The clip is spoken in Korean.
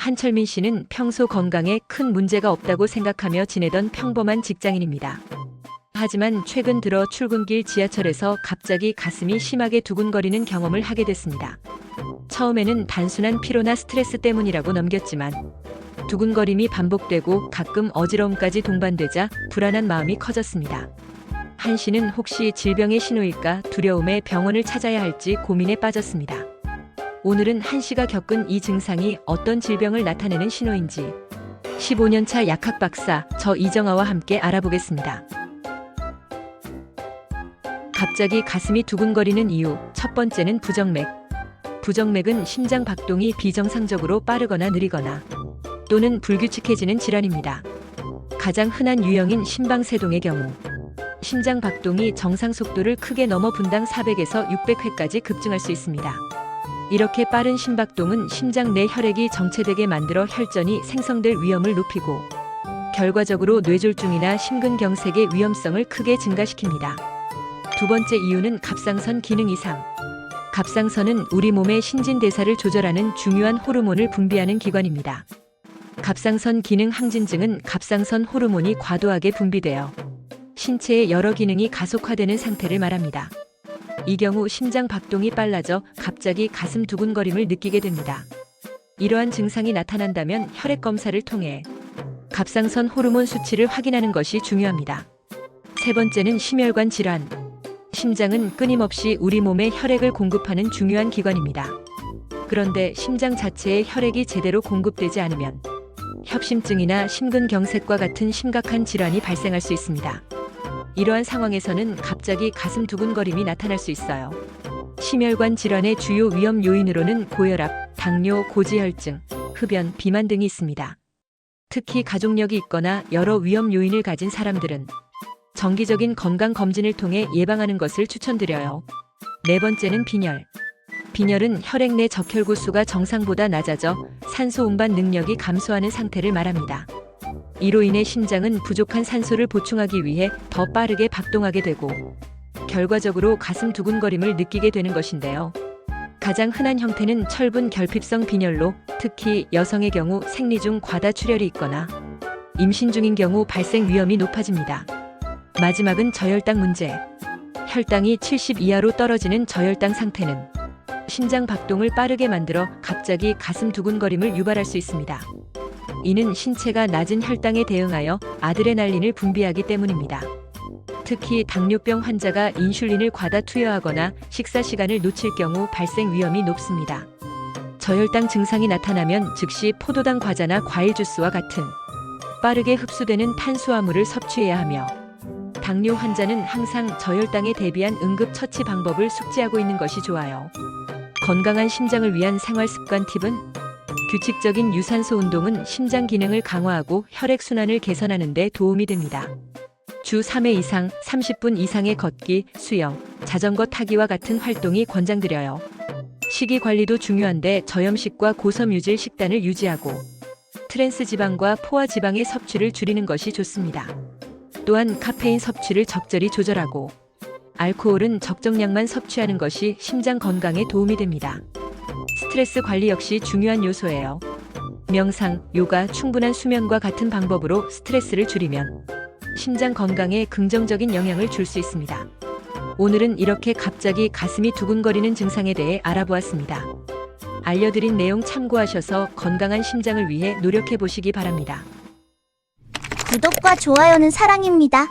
한철민 씨는 평소 건강에 큰 문제가 없다고 생각하며 지내던 평범한 직장인입니다. 하지만 최근 들어 출근길 지하철에서 갑자기 가슴이 심하게 두근거리는 경험을 하게 됐습니다. 처음에는 단순한 피로나 스트레스 때문이라고 넘겼지만 두근거림이 반복되고 가끔 어지러움까지 동반되자 불안한 마음이 커졌습니다. 한 씨는 혹시 질병의 신호일까 두려움에 병원을 찾아야 할지 고민에 빠졌습니다. 오늘은 한 씨가 겪은 이 증상이 어떤 질병을 나타내는 신호인지 15년차 약학 박사 저 이정아와 함께 알아보겠습니다. 갑자기 가슴이 두근거리는 이유 첫 번째는 부정맥. 부정맥은 심장 박동이 비정상적으로 빠르거나 느리거나 또는 불규칙해지는 질환입니다. 가장 흔한 유형인 심방세동의 경우 심장 박동이 정상 속도를 크게 넘어 분당 400에서 600회까지 급증할 수 있습니다. 이렇게 빠른 심박동은 심장 내 혈액이 정체되게 만들어 혈전이 생성될 위험을 높이고 결과적으로 뇌졸중이나 심근경색의 위험성을 크게 증가시킵니다. 두 번째 이유는 갑상선 기능 이상. 갑상선은 우리 몸의 신진대사를 조절하는 중요한 호르몬을 분비하는 기관입니다. 갑상선 기능 항진증은 갑상선 호르몬이 과도하게 분비되어 신체의 여러 기능이 가속화되는 상태를 말합니다. 이 경우 심장 박동이 빨라져 갑자기 가슴 두근거림을 느끼게 됩니다. 이러한 증상이 나타난다면 혈액 검사를 통해 갑상선 호르몬 수치를 확인하는 것이 중요합니다. 세 번째는 심혈관 질환. 심장은 끊임없이 우리 몸에 혈액을 공급하는 중요한 기관입니다. 그런데 심장 자체에 혈액이 제대로 공급되지 않으면 협심증이나 심근경색과 같은 심각한 질환이 발생할 수 있습니다. 이러한 상황에서는 갑자기 가슴 두근거림이 나타날 수 있어요. 심혈관 질환의 주요 위험 요인으로는 고혈압, 당뇨, 고지혈증, 흡연, 비만 등이 있습니다. 특히 가족력이 있거나 여러 위험 요인을 가진 사람들은 정기적인 건강검진을 통해 예방하는 것을 추천드려요. 네 번째는 빈혈. 빈혈은 혈액 내 적혈구 수가 정상보다 낮아져 산소 운반 능력이 감소하는 상태를 말합니다. 이로 인해 심장은 부족한 산소를 보충하기 위해 더 빠르게 박동하게 되고 결과적으로 가슴 두근거림을 느끼게 되는 것인데요. 가장 흔한 형태는 철분 결핍성 빈혈로 특히 여성의 경우 생리 중 과다 출혈이 있거나 임신 중인 경우 발생 위험이 높아집니다. 마지막은 저혈당 문제. 혈당이 70 이하로 떨어지는 저혈당 상태는 심장 박동을 빠르게 만들어 갑자기 가슴 두근거림을 유발할 수 있습니다. 이는 신체가 낮은 혈당에 대응하여 아드레날린을 분비하기 때문입니다. 특히 당뇨병 환자가 인슐린을 과다 투여하거나 식사 시간을 놓칠 경우 발생 위험이 높습니다. 저혈당 증상이 나타나면 즉시 포도당 과자나 과일 주스와 같은 빠르게 흡수되는 탄수화물을 섭취해야 하며 당뇨 환자는 항상 저혈당에 대비한 응급 처치 방법을 숙지하고 있는 것이 좋아요. 건강한 심장을 위한 생활 습관 팁은 규칙적인 유산소 운동은 심장 기능을 강화하고 혈액순환을 개선하는 데 도움이 됩니다. 주 3회 이상 30분 이상의 걷기, 수영, 자전거 타기와 같은 활동이 권장드려요. 식이 관리도 중요한데 저염식과 고섬유질 식단을 유지하고 트랜스 지방과 포화 지방의 섭취를 줄이는 것이 좋습니다. 또한 카페인 섭취를 적절히 조절하고 알코올은 적정량만 섭취하는 것이 심장 건강에 도움이 됩니다. 스트레스 관리 역시 중요한 요소예요. 명상, 요가, 충분한 수면과 같은 방법으로 스트레스를 줄이면 심장 건강에 긍정적인 영향을 줄 수 있습니다. 오늘은 이렇게 갑자기 가슴이 두근거리는 증상에 대해 알아보았습니다. 알려드린 내용 참고하셔서 건강한 심장을 위해 노력해 보시기 바랍니다. 구독과 좋아요는 사랑입니다.